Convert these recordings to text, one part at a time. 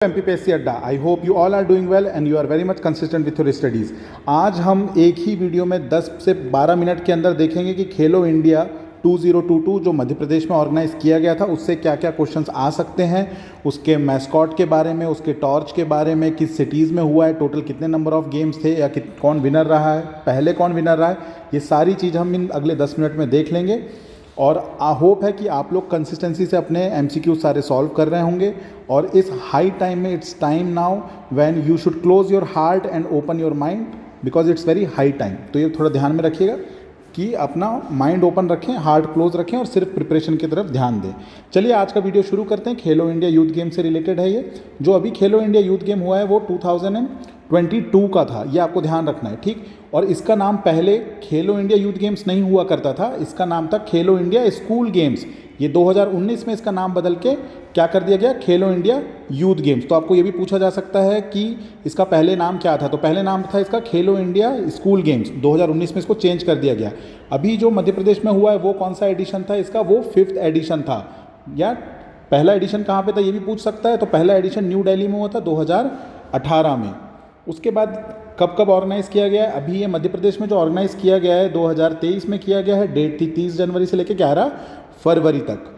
MPPSC Adda. I hope you all are doing well and you are very much consistent with your studies. आज हम एक ही video में 10 से 12 minute के अंदर देखेंगे कि खेलो इंडिया 2022 जो मध्य प्रदेश में ऑर्गेनाइज किया गया था उससे क्या क्या क्वेश्चंस आ सकते हैं, उसके मैस्कॉट के बारे में, उसके टॉर्च के बारे में, किस सिटीज़ में हुआ है, टोटल कितने नंबर ऑफ गेम्स थे या कौन विनर रहा है, पहले कौन विनर रहा है, ये सारी चीज़ हम इन अगले 10 मिनट में देख लेंगे। और होप है कि आप लोग कंसिस्टेंसी से अपने एमसीक्यू सारे सॉल्व कर रहे होंगे। और इस हाई टाइम में it's time now when you should close your heart and open your mind because it's very high time. तो ये थोड़ा ध्यान में रखिएगा कि अपना माइंड ओपन रखें, हार्ट क्लोज रखें और सिर्फ प्रिपरेशन की तरफ ध्यान दें। चलिए आज का वीडियो शुरू करते हैं। खेलो इंडिया यूथ गेम से रिलेटेड है ये। जो अभी खेलो इंडिया यूथ गेम हुआ है वो 2022 का था, ये आपको ध्यान रखना है, ठीक। और इसका नाम पहले खेलो इंडिया यूथ गेम्स नहीं हुआ करता था, इसका नाम था खेलो इंडिया स्कूल गेम्स। ये 2019 में इसका नाम बदल के क्या कर दिया गया, खेलो इंडिया यूथ गेम्स। तो आपको ये भी पूछा जा सकता है कि इसका पहले नाम क्या था, तो पहले नाम था इसका खेलो इंडिया स्कूल गेम्स। 2019 में इसको चेंज कर दिया गया। अभी जो मध्य प्रदेश में हुआ है वो कौन सा एडिशन था इसका, वो 5th एडिशन था। या पहला एडिशन कहाँ पे था ये भी पूछ सकता है। तो पहला एडिशन न्यू दिल्ली में हुआ था 2018 में। उसके बाद कब कब ऑर्गेनाइज़ किया गया है, अभी ये मध्य प्रदेश में जो ऑर्गेनाइज़ किया गया है 2023 में किया गया है। डेट थी 30 जनवरी से लेकर 11 फरवरी तक।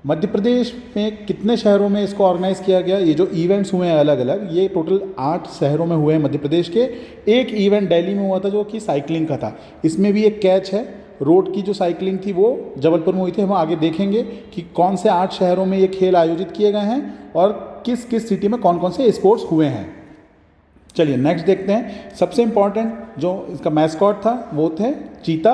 मध्य प्रदेश में कितने शहरों में इसको ऑर्गेनाइज़ किया गया, ये जो इवेंट्स हुए हैं अलग अलग, ये टोटल 8 शहरों में हुए हैं मध्य प्रदेश के। एक इवेंट दिल्ली में हुआ था जो कि साइकिलिंग का था। इसमें भी एक कैच है, रोड की जो साइकिलिंग थी वो जबलपुर में हुई थी। हम आगे देखेंगे कि कौन से 8 शहरों में ये खेल आयोजित किए गए हैं और किस किस सिटी में कौन कौन से स्पोर्ट्स हुए हैं। चलिए नेक्स्ट देखते हैं। सबसे इंपॉर्टेंट जो इसका मैस्कॉट था वो थे चीता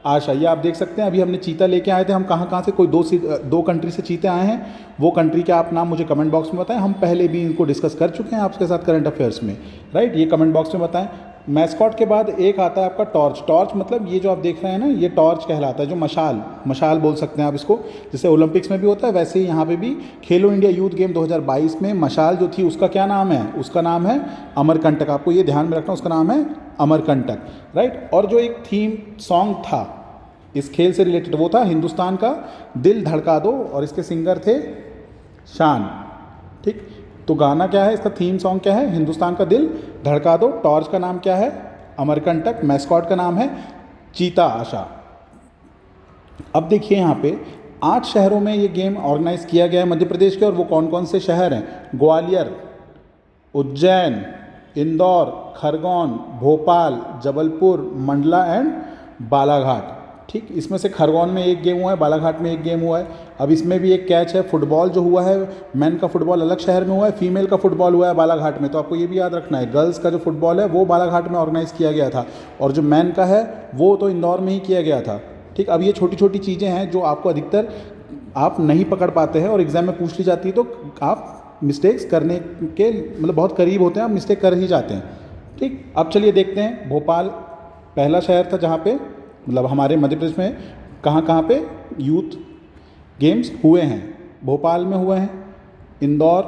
आशा। ये आप देख सकते हैं अभी हमने चीता लेके आए थे। हम कहाँ से कोई दो कंट्री से चीते आए हैं, वो कंट्री के आप नाम मुझे कमेंट बॉक्स में बताएं। हम पहले भी इनको डिस्कस कर चुके हैं आपके साथ करंट अफेयर्स में, राइट। ये कमेंट बॉक्स में बताएं। मैस्कॉट के बाद एक आता है आपका टॉर्च। टॉर्च मतलब ये जो आप देख रहे हैं ना, ये टॉर्च कहलाता है, जो मशाल बोल सकते हैं आप इसको। जैसे ओलंपिक्स में भी होता है वैसे ही यहाँ पे भी खेलो इंडिया यूथ गेम 2022 में मशाल जो थी उसका क्या नाम है, उसका नाम है अमरकंटक। आपको ये ध्यान में रखना, उसका नाम है अमरकंटक, राइट। और जो एक थीम सॉन्ग था इस खेल से रिलेटेड वो था हिंदुस्तान का दिल धड़का दो और इसके सिंगर थे शान, ठीक। तो गाना क्या है, इसका थीम सॉन्ग क्या है, हिंदुस्तान का दिल धड़का दो। टॉर्च का नाम क्या है, अमरकंटक। मैस्कॉट का नाम है चीता आशा। अब देखिए यहाँ पे 8 शहरों में ये गेम ऑर्गेनाइज किया गया है मध्य प्रदेश के। और वो कौन कौन से शहर हैं, ग्वालियर, उज्जैन, इंदौर, खरगोन, भोपाल, जबलपुर, मंडला एंड बालाघाट, ठीक। इसमें से खरगोन में एक गेम हुआ है, बालाघाट में एक गेम हुआ है। अब इसमें भी एक कैच है, फुटबॉल जो हुआ है, मैन का फुटबॉल अलग शहर में हुआ है, फीमेल का फुटबॉल हुआ है बालाघाट में। तो आपको ये भी याद रखना है, गर्ल्स का जो फुटबॉल है वो बालाघाट में ऑर्गेनाइज किया गया था और जो मैन का है वो तो इंदौर में ही किया गया था, ठीक। अब ये छोटी छोटी चीज़ें हैं जो आपको अधिकतर आप नहीं पकड़ पाते हैं और एग्जाम में पूछ ली जाती है, तो आप मिस्टेक्स करने के मतलब बहुत करीब होते हैं, आप मिस्टेक कर ही जाते हैं, ठीक। अब चलिए देखते हैं। भोपाल पहला शहर था जहाँ पे मतलब हमारे मध्य प्रदेश में कहाँ पे यूथ गेम्स हुए हैं। भोपाल में हुए हैं, इंदौर,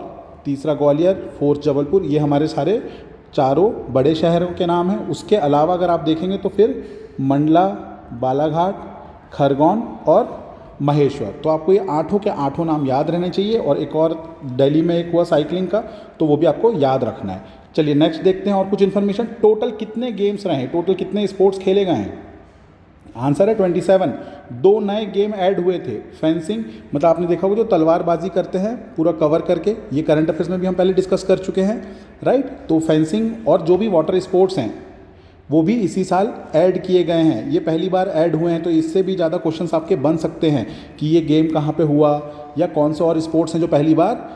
तीसरा ग्वालियर, 4th जबलपुर। ये हमारे सारे चारों बड़े शहरों के नाम हैं। उसके अलावा अगर आप देखेंगे तो फिर मंडला, बालाघाट, खरगोन और महेश्वर। तो आपको ये 8 के 8 नाम याद रहने चाहिए। और एक और दिल्ली में एक हुआ साइकिलिंग का, तो वो भी आपको याद रखना है। चलिए नेक्स्ट देखते हैं और कुछ इन्फॉर्मेशन। टोटल कितने गेम्स रहे, टोटल कितने स्पोर्ट्स खेले गए हैं, आंसर है 27। 2 नए गेम ऐड हुए थे। फेंसिंग मतलब आपने देखा होगा जो तलवारबाजी करते हैं पूरा कवर करके, ये करंट अफेयर्स में भी हम पहले डिस्कस कर चुके हैं, राइट। तो फेंसिंग और जो भी वाटर स्पोर्ट्स हैं वो भी इसी साल ऐड किए गए हैं। ये पहली बार ऐड हुए हैं, तो इससे भी ज़्यादा क्वेश्चंस आपके बन सकते हैं कि ये गेम कहाँ पे हुआ या कौन से और स्पोर्ट्स हैं जो पहली बार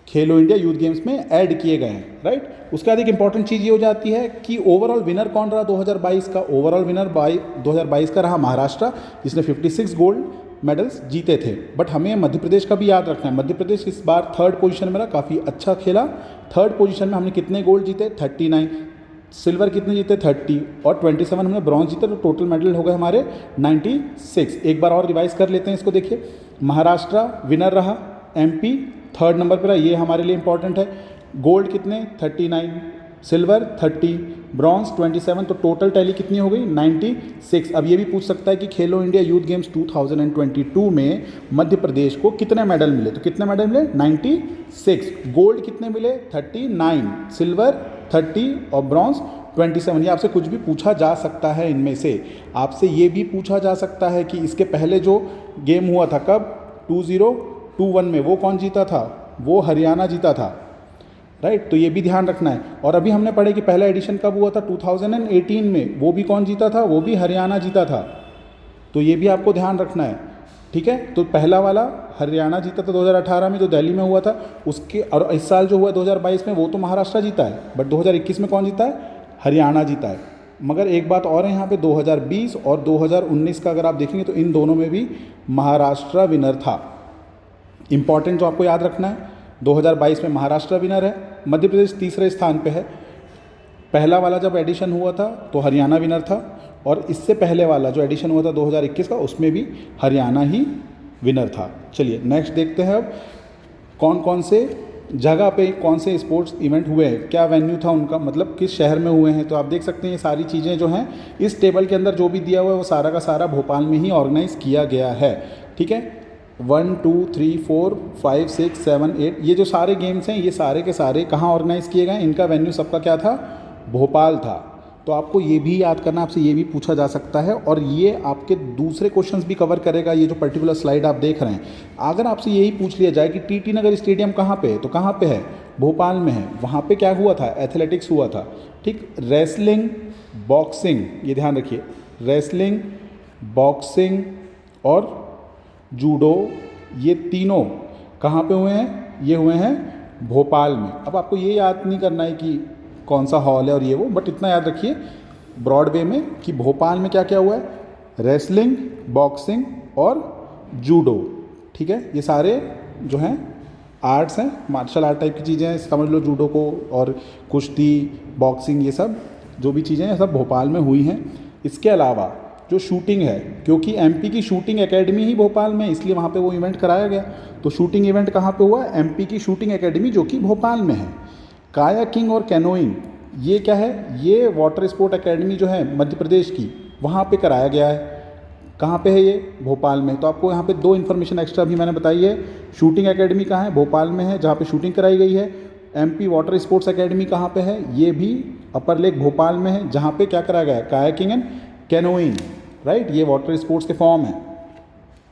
खेलो इंडिया यूथ गेम्स में ऐड किए गए हैं, राइट। उसके बाद एक इंपॉर्टेंट चीज़ ये हो जाती है कि ओवरऑल विनर कौन रहा 2022 का। ओवरऑल विनर 2022 का रहा महाराष्ट्र, जिसने 56 गोल्ड मेडल्स जीते थे। बट हमें मध्य प्रदेश का भी याद रखना है। मध्य प्रदेश इस बार 3rd पोजीशन में रहा, काफ़ी अच्छा खेला। 3rd पोजीशन में हमने कितने गोल्ड जीते, 39। सिल्वर कितने जीते, 30 और 27 हमने ब्रॉन्ज जीते। तो टोटल मेडल हो गए हमारे 96। एक बार और रिवाइज कर लेते हैं इसको। देखिए महाराष्ट्र विनर रहा, MP 3rd नंबर पर रहा, ये हमारे लिए इंपॉर्टेंट है। गोल्ड कितने, 39, सिल्वर 30, ब्रॉन्ज 27, तो टोटल टैली कितनी हो गई 96। अब ये भी पूछ सकता है कि खेलो इंडिया यूथ गेम्स 2022 में मध्य प्रदेश को कितने मेडल मिले, तो कितने मेडल मिले 96। गोल्ड कितने मिले 39, सिल्वर 30 और ब्रॉन्ज 27। ये आपसे कुछ भी पूछा जा सकता है। इनमें से आपसे ये भी पूछा जा सकता है कि इसके पहले जो गेम हुआ था कब 2021 में, वो कौन जीता था, वो हरियाणा जीता था, राइट। तो ये भी ध्यान रखना है। और अभी हमने पढ़े कि पहला एडिशन कब हुआ था 2018 में, वो भी कौन जीता था, वो भी हरियाणा जीता था। तो ये भी आपको ध्यान रखना है, ठीक है। तो पहला वाला हरियाणा जीता था 2018 में जो दिल्ली में हुआ था, उसके और इस साल जो हुआ 2022 में वो तो महाराष्ट्र जीता है, बट 2021 में कौन जीता है, हरियाणा जीता है। मगर एक बात और है यहाँ पे 2020 और 2019 का अगर आप देखेंगे तो इन दोनों में भी महाराष्ट्र विनर था। इंपॉर्टेंट जो आपको याद रखना है 2022 में महाराष्ट्र विनर है, मध्य प्रदेश तीसरे स्थान पे है। पहला वाला जब एडिशन हुआ था तो हरियाणा विनर था, और इससे पहले वाला जो एडिशन हुआ था 2021 का उसमें भी हरियाणा ही विनर था। चलिए नेक्स्ट देखते हैं अब कौन कौन से जगह पे कौन से स्पोर्ट्स इवेंट हुए हैं, क्या वेन्यू था उनका, मतलब किस शहर में हुए हैं। तो आप देख सकते हैं ये सारी चीज़ें जो हैं इस टेबल के अंदर जो भी दिया हुआ है वो सारा का सारा भोपाल में ही ऑर्गेनाइज किया गया है, ठीक है। 1 2 3 4 5 6 7 8 ये जो सारे गेम्स हैं ये सारे के सारे कहाँ ऑर्गेनाइज किए गए, इनका वेन्यू सबका क्या था, भोपाल था। तो आपको ये भी याद करना, आपसे ये भी पूछा जा सकता है, और ये आपके दूसरे क्वेश्चंस भी कवर करेगा। ये जो पर्टिकुलर स्लाइड आप देख रहे हैं, अगर आपसे यही पूछ लिया जाए कि टीटी नगर स्टेडियम कहाँ पे है, तो कहाँ पे है, भोपाल में है। वहाँ पे क्या हुआ था, एथलेटिक्स हुआ था, ठीक। रेसलिंग, बॉक्सिंग, ये ध्यान रखिए, रेसलिंग, बॉक्सिंग और जूडो, ये तीनों कहाँ पे हुए हैं, ये हुए हैं भोपाल में। अब आपको ये याद नहीं करना है कि कौन सा हॉल है और ये वो, बट इतना याद रखिए ब्रॉड वे में कि भोपाल में क्या क्या हुआ है, रेसलिंग, बॉक्सिंग और जूडो, ठीक है। ये सारे जो हैं आर्ट्स हैं, मार्शल आर्ट टाइप की चीज़ें हैं, समझ लो जूडो को, और कुश्ती, बॉक्सिंग, ये सब जो भी चीज़ें हैं सब भोपाल में हुई हैं। इसके अलावा जो शूटिंग है, क्योंकि एमपी की शूटिंग एकेडमी ही भोपाल में, इसलिए वहाँ पे वो इवेंट कराया गया। तो शूटिंग इवेंट कहाँ पे हुआ, एमपी की शूटिंग एकेडमी जो कि भोपाल में है। कायाकिंग और कैनोइंग, ये क्या है, ये वाटर स्पोर्ट एकेडमी जो है मध्य प्रदेश की, वहाँ पे कराया गया है। कहाँ पे है ये, भोपाल में। तो आपको यहाँ पे दो इन्फॉर्मेशन एक्स्ट्रा भी मैंने बताई है। शूटिंग एकेडमी कहाँ है, भोपाल में है, जहाँ पे शूटिंग कराई गई है। एमपी वाटर स्पोर्ट्स एकेडमी कहाँ पे है, ये भी अपर लेक भोपाल में है, जहाँ पे क्या कराया गया है, कायाकिंग एंड कैनोइंग, राइट। ये वाटर स्पोर्ट्स के फॉर्म है।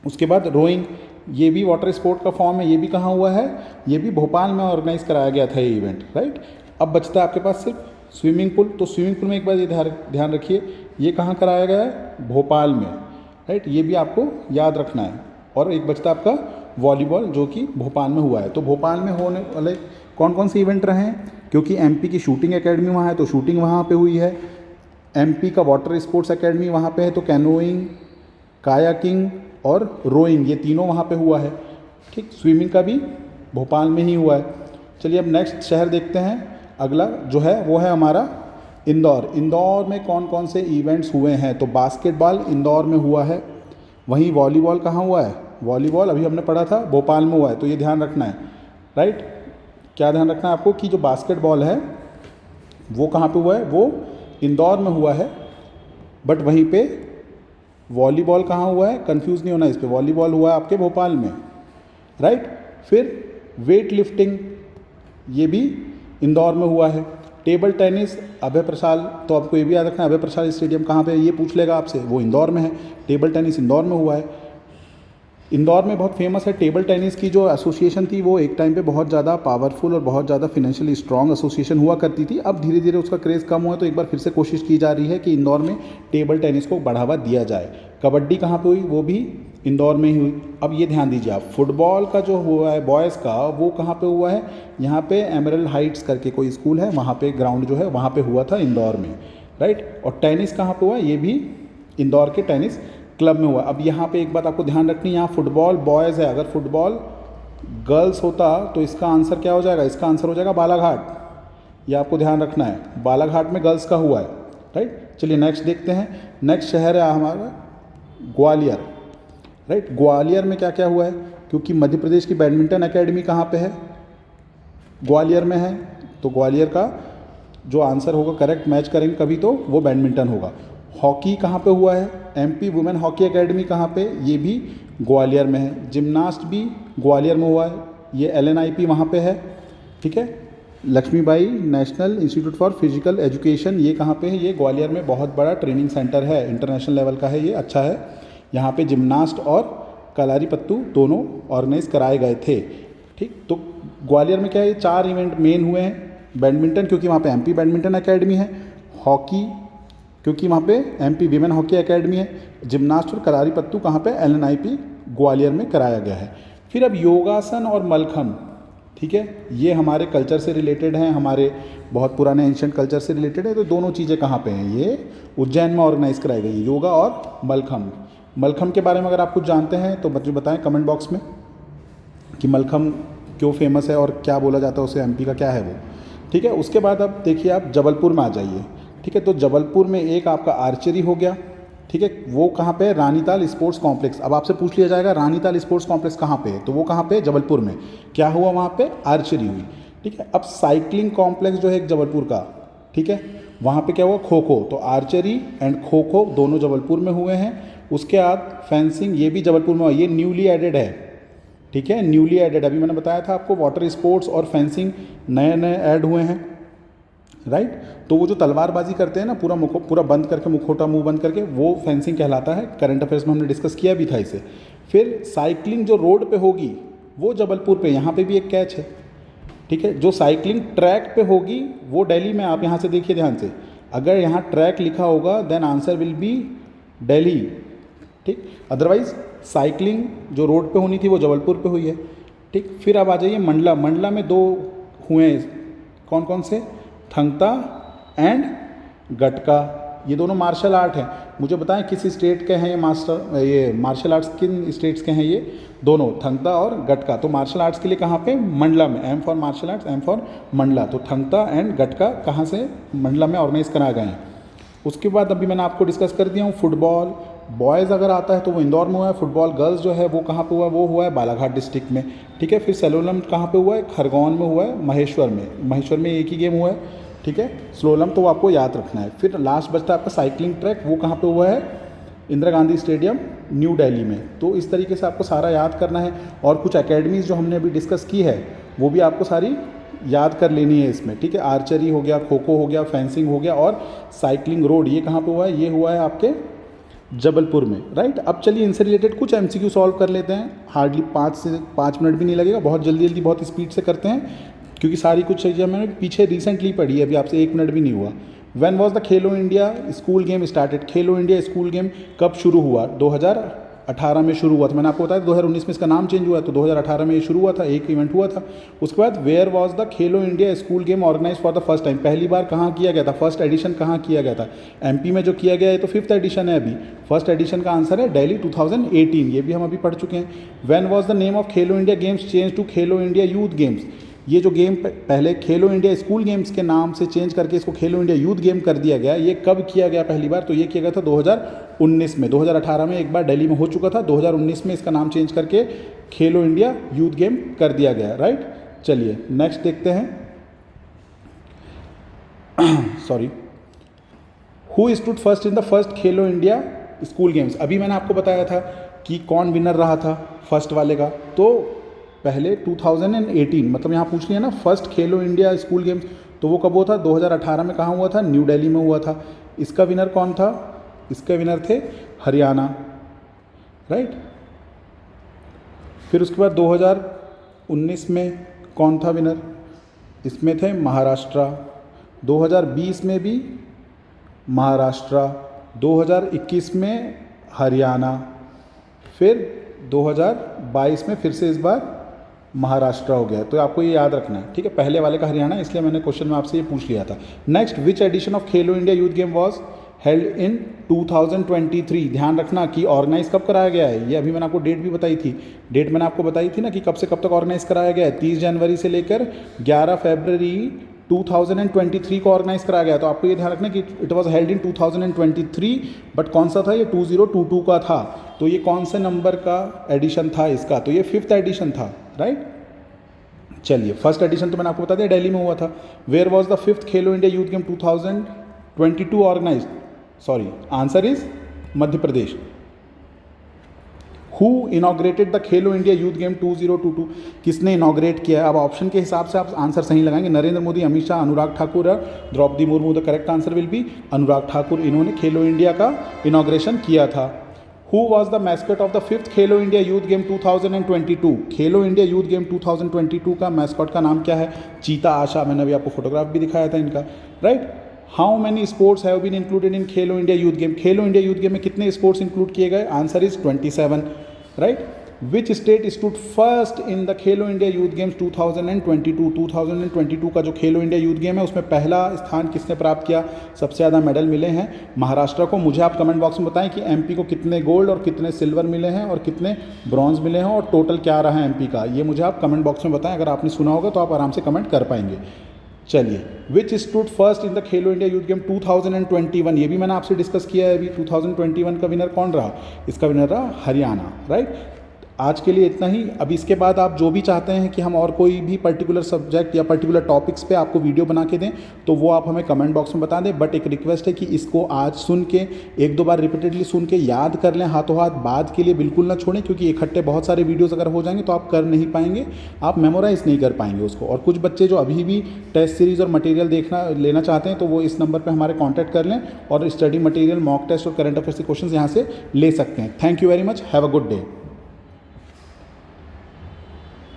उसके बाद रोइंग, ये भी वाटर स्पोर्ट का फॉर्म है, ये भी कहाँ हुआ है, ये भी भोपाल में ऑर्गेनाइज कराया गया था ये इवेंट, राइट। अब बचता है आपके पास सिर्फ स्विमिंग पूल। तो स्विमिंग पूल में एक बार ये ध्यान रखिए, ये कहाँ कराया गया है, भोपाल में, राइट। ये भी आपको याद रखना है। और एक बचता आपका वॉलीबॉल जो कि भोपाल में हुआ है। तो भोपाल में होने वाले कौन कौन से इवेंट रहे हैं, क्योंकि एमपी की शूटिंग एकेडमी वहाँ है तो शूटिंग वहाँ पे हुई है। एमपी का वाटर स्पोर्ट्स एकेडमी वहाँ पे है तो कैनोइंग, कायाकिंग और रोइंग, ये तीनों वहाँ पे हुआ है, ठीक। स्विमिंग का भी भोपाल में ही हुआ है। चलिए अब नेक्स्ट शहर देखते हैं। अगला जो है वो है हमारा इंदौर। इंदौर में कौन कौन से इवेंट्स हुए हैं, तो बास्केटबॉल इंदौर में हुआ है। वहीं वॉलीबॉल कहाँ हुआ है, वॉलीबॉल अभी हमने पढ़ा था भोपाल में हुआ है, तो ये ध्यान रखना है, राइट। क्या ध्यान रखना है आपको कि जो बास्केटबॉल है वो कहाँ पे हुआ है, वो इंदौर में हुआ है। बट वहीं पे वॉलीबॉल कहाँ हुआ है, कंफ्यूज नहीं होना इस पे, वॉलीबॉल हुआ है आपके भोपाल में, राइट। फिर वेट लिफ्टिंग, ये भी इंदौर में हुआ है। टेबल टेनिस अभय प्रसाद, तो आपको ये भी याद रखना है, अभय प्रसाद स्टेडियम कहाँ पे है, ये पूछ लेगा आपसे, वो इंदौर में है। टेबल टेनिस इंदौर में हुआ है। इंदौर में बहुत फेमस है टेबल टेनिस की जो एसोसिएशन थी, वो एक टाइम पे बहुत ज़्यादा पावरफुल और बहुत ज़्यादा फिनेंशियली स्ट्रॉन्ग एसोसिएशन हुआ करती थी। अब धीरे धीरे उसका क्रेज़ कम हुआ, तो एक बार फिर से कोशिश की जा रही है कि इंदौर में टेबल टेनिस को बढ़ावा दिया जाए। कबड्डी कहाँ पे हुई, वो भी इंदौर में ही हुई। अब ये ध्यान दीजिए आप, फुटबॉल का जो हुआ है बॉयज़ का, वो कहाँ पे हुआ है, यहाँ पे एमरल्ड हाइट्स करके कोई स्कूल है, वहाँ पे ग्राउंड जो है वहाँ पे हुआ था इंदौर में, राइट। और टेनिस कहाँ पे हुआ, ये भी इंदौर के टेनिस क्लब में हुआ। अब यहाँ पे एक बात आपको ध्यान रखनी है, यहाँ फुटबॉल बॉयज़ है, अगर फुटबॉल गर्ल्स होता तो इसका आंसर क्या हो जाएगा, इसका आंसर हो जाएगा बालाघाट। ये आपको ध्यान रखना है, बालाघाट में गर्ल्स का हुआ है, राइट। चलिए नेक्स्ट देखते हैं। नेक्स्ट शहर है हमारा ग्वालियर, राइट। ग्वालियर में क्या क्या हुआ है, क्योंकि मध्य प्रदेश की बैडमिंटन एकेडमी कहाँ पे है, ग्वालियर में है, तो ग्वालियर का जो आंसर होगा करेक्ट मैच करेंगे कभी तो वो बैडमिंटन होगा। हॉकी कहाँ पे हुआ है? एमपी वुमेन हॉकी एकेडमी कहाँ पे? ये भी ग्वालियर में है। जिम्नास्ट भी ग्वालियर में हुआ है, ये एलएनआईपी वहाँ पे है, ठीक है। Lakshmibai national institute for physical education ये कहाँ पे है? ये ग्वालियर में बहुत बड़ा ट्रेनिंग सेंटर है, इंटरनेशनल लेवल का है, ये अच्छा है। यहाँ पे जिम्नास्ट और कलारीपत्तू दोनों ऑर्गेनाइज कराए गए थे, ठीक। तो ग्वालियर में क्या है, 4 इवेंट मेन हुए हैं। बैडमिंटन क्योंकि वहाँ पे एमपी बैडमिंटन एकेडमी है, हॉकी क्योंकि वहाँ पे एमपी वीमेन हॉकी एकेडमी है, जिम्नास्ट और कलारीपत्तू कहाँ पे? एलएनआईपी ग्वालियर में कराया गया है। फिर अब योगासन और मलखम, ठीक है, ये हमारे कल्चर से रिलेटेड हैं, हमारे बहुत पुराने एंशिएंट कल्चर से रिलेटेड है। तो दोनों चीज़ें कहाँ पे हैं? ये उज्जैन में ऑर्गेनाइज कराई गई है, योगा और मलखम। मलखम के बारे में अगर आप कुछ जानते हैं तो मुझे बताएं कमेंट बॉक्स में कि मलखम क्यों फेमस है और क्या बोला जाता है उसे, एमपी का क्या है वो, ठीक है। उसके बाद अब देखिए आप जबलपुर में आ जाइए, ठीक है। तो जबलपुर में एक आपका आर्चरी हो गया, ठीक है, वो कहाँ पे है? Ranital sports complex. अब आपसे पूछ लिया जाएगा रानीताल स्पोर्ट्स कॉम्प्लेक्स कहाँ पे है, तो वो कहाँ पे है? जबलपुर में। क्या हुआ वहाँ पे? आर्चरी हुई, ठीक है। अब साइकिलिंग कॉम्प्लेक्स जो है एक जबलपुर का, ठीक है, वहाँ पे क्या हुआ? खो खो। तो आर्चरी एंड खो खो दोनों जबलपुर में हुए हैं। उसके बाद फेंसिंग, ये भी जबलपुर में हुआ, ये न्यूली एडेड है, ठीक है, न्यूली एडेड। अभी मैंने बताया था आपको वाटर स्पोर्ट्स और फेंसिंग नए नए ऐड हुए हैं, राइट। तो वो जो तलवारबाजी करते हैं ना, पूरा बंद करके, मुखोटा मुंह बंद करके, वो फेंसिंग कहलाता है। करंट अफेयर्स में हमने डिस्कस किया भी था इसे। फिर साइकिलिंग जो रोड पे होगी वो जबलपुर पे, यहाँ पे भी एक कैच है, ठीक है। जो साइकिलिंग ट्रैक पे होगी वो दिल्ली में। आप यहाँ से देखिए ध्यान से, अगर यहाँ ट्रैक लिखा होगा then answer will be Delhi, ठीक। अदरवाइज साइकिलिंग जो रोड पे होनी थी वो जबलपुर पे हुई है, ठीक। फिर अब आ जाइए मंडला। मंडला में 2 हुए हैं, कौन कौन से? थंगता एंड गटका। ये दोनों मार्शल आर्ट हैं। मुझे बताएं किस स्टेट के हैं ये मार्शल आर्ट्स किन स्टेट्स के हैं? ये दोनों, थंगता और गटका। तो मार्शल आर्ट्स के लिए कहाँ पे? मंडला में। M for martial arts, M for Mandla. तो थंगता एंड गटका कहाँ से? मंडला में ऑर्गेनाइज कराए गए हैं। उसके बाद अभी मैंने आपको डिस्कस कर दिया हूँ फुटबॉल बॉयज़ अगर आता है तो वो इंदौर में हुआ है। फुटबॉल गर्ल्स जो है वो कहाँ पे हुआ है? वो हुआ है बालाघाट डिस्ट्रिक्ट में, ठीक है। फिर सेलोलम कहाँ पे हुआ है? खरगोन में हुआ है, महेश्वर में एक ही गेम हुआ है, ठीक है। स्लोलम तो आपको याद रखना है। फिर लास्ट बचता है आपका साइकिलिंग ट्रैक, वो कहाँ पे हुआ है? इंदिरा गांधी स्टेडियम न्यू दिल्ली में। तो इस तरीके से आपको सारा याद करना है। और कुछ एकेडमीज़ जो हमने अभी डिस्कस की है वो भी आपको सारी याद कर लेनी है इसमें, ठीक है। आर्चरी हो गया, खो खो हो गया, फेंसिंग हो गया और साइकिलिंग रोड, ये कहाँ पे हुआ है? ये हुआ है आपके जबलपुर में, राइट। अब चलिए इनसे रिलेटेड कुछ एमसीक्यू सॉल्व कर लेते हैं। हार्डली 5 मिनट भी नहीं लगेगा, बहुत जल्दी बहुत स्पीड से करते हैं क्योंकि सारी कुछ चीज़ें मैंने पीछे रिसेंटली पढ़ी है, अभी आपसे 1 मिनट भी नहीं हुआ। When was the Khelo India school game started? Khelo India school game कब शुरू हुआ? 2018 में शुरू हुआ था। मैंने आपको बताया 2019 में इसका नाम चेंज हुआ, तो 2018 में ये शुरू हुआ था, एक इवेंट हुआ था। उसके बाद where was the Khelo India school game organise for the first time? पहली बार कहाँ किया गया था? फर्स्ट एडिशन कहाँ किया गया था? एमपी में जो किया गया है तो 5th एडिशन है अभी। फर्स्ट एडिशन का आंसर है दिल्ली 2018, ये भी हम अभी पढ़ चुके हैं। When was the name of Khelo India games change to Khelo India youth games? ये जो गेम पहले खेलो इंडिया स्कूल गेम्स के नाम से चेंज करके इसको खेलो इंडिया यूथ गेम कर दिया गया, ये कब किया गया पहली बार? तो ये किया गया था 2019 में। 2018 में एक बार दिल्ली में हो चुका था, 2019 में इसका नाम चेंज करके खेलो इंडिया यूथ गेम कर दिया गया, राइट। चलिए नेक्स्ट देखते हैं। Sorry, who stood first in the first Khelo India school games? अभी मैंने आपको बताया था कि कौन विनर रहा था फर्स्ट वाले का। तो पहले 2018, मतलब यहाँ पूछ लिया ना फर्स्ट खेलो इंडिया स्कूल गेम्स, तो वो कब हुआ था? 2018 में। कहाँ हुआ था? न्यू दिल्ली में हुआ था। इसका विनर कौन था? इसके विनर थे हरियाणा, राइट। फिर उसके बाद 2019 में कौन था विनर? इसमें थे महाराष्ट्र। 2020 में भी महाराष्ट्र, 2021 में हरियाणा, फिर 2022 में फिर से इस बार महाराष्ट्र हो गया। तो आपको ये याद रखना है, ठीक है। पहले वाले का हरियाणा, इसलिए मैंने क्वेश्चन में आपसे ये पूछ लिया था। Next, which edition of Khelo India youth game was held in 2023? ध्यान रखना कि ऑर्गेनाइज कब कराया गया है। ये अभी मैंने आपको डेट भी बताई थी। डेट मैंने आपको बताई थी ना कि कब से कब तक ऑर्गेनाइज कराया गया है। 30 जनवरी से लेकर 11 फरवरी 2023 को ऑर्गेनाइज कराया गया। तो आपको ये ध्यान रखना कि it was held in 2023, but कौन सा था? ये 2022 का था। तो ये कौन से नंबर का एडिशन था इसका? तो ये 5th एडिशन था, राइट। चलिए, फर्स्ट एडिशन तो मैंने आपको बता दिया दिल्ली में हुआ था। Where was the 5th Khelo India youth game 2022 organise? Sorry, answer is Madhya Pradesh. Who inaugurated the Khelo India youth game 2022? किसने इनॉग्रेट किया? अब ऑप्शन के हिसाब से आप आंसर सही लगाएंगे। Narendra Modi, Amit Shah, Anurag Thakur, Draupadi Murmu. The correct answer will be Anurag Thakur. इन्होंने खेलो इंडिया का इनॉग्रेशन किया था। Who was the mascot of the 5th Khelo India youth game 2022? Khelo India youth game 2022 का मैस्कॉट का नाम क्या है? चीता आशा। मैंने अभी आपको फोटोग्राफ भी दिखाया था इनका, right. How many sports have been included in Khelo India youth game? Khelo India youth game में कितने स्पोर्ट्स इंक्लूड किए गए? Answer is 27, right. Which state stood first in the Khelo India youth games 2022? 2022 का जो खेलो इंडिया यूथ गेम है उसमें पहला स्थान किसने प्राप्त किया? सबसे ज़्यादा मेडल मिले हैं महाराष्ट्र को। मुझे आप कमेंट बॉक्स में बताएं कि एमपी को कितने गोल्ड और कितने सिल्वर मिले हैं और कितने ब्रॉन्ज मिले हैं और टोटल क्या रहा है एमपी का। ये मुझे आप कमेंट बॉक्स में बताएं। अगर आपने सुना होगा तो आप आराम से कमेंट कर पाएंगे। चलिए, विच stood first in the Khelo India youth game 2021? ये भी मैंने आपसे डिस्कस किया है अभी। 2021 का विनर कौन रहा? इसका विनर रहा हरियाणा, राइट। आज के लिए इतना ही। अब इसके बाद आप जो भी चाहते हैं कि हम और कोई भी पर्टिकुलर सब्जेक्ट या पर्टिकुलर टॉपिक्स पे आपको वीडियो बना के दें तो वो आप हमें कमेंट बॉक्स में बता दें। बट एक रिक्वेस्ट है कि इसको आज सुन के एक दो बार रिपीटेडली सुन के याद कर लें हाथों हाथ। बाद के लिए बिल्कुल ना छोड़ें, क्योंकि इकट्ठे बहुत सारे वीडियोज़ अगर हो जाएंगे तो आप कर नहीं पाएंगे, आप मेमोराइज नहीं कर पाएंगे उसको। और कुछ बच्चे जो अभी भी टेस्ट सीरीज़ और मटेरियल लेना चाहते हैं तो वो इस नंबर पर हमारे कॉन्टैक्ट कर लें और स्टडी मटेरियल, मॉक टेस्ट और करंट अफेयर्स के क्वेश्चन यहाँ से ले सकते हैं। Thank you very much. Have a good day.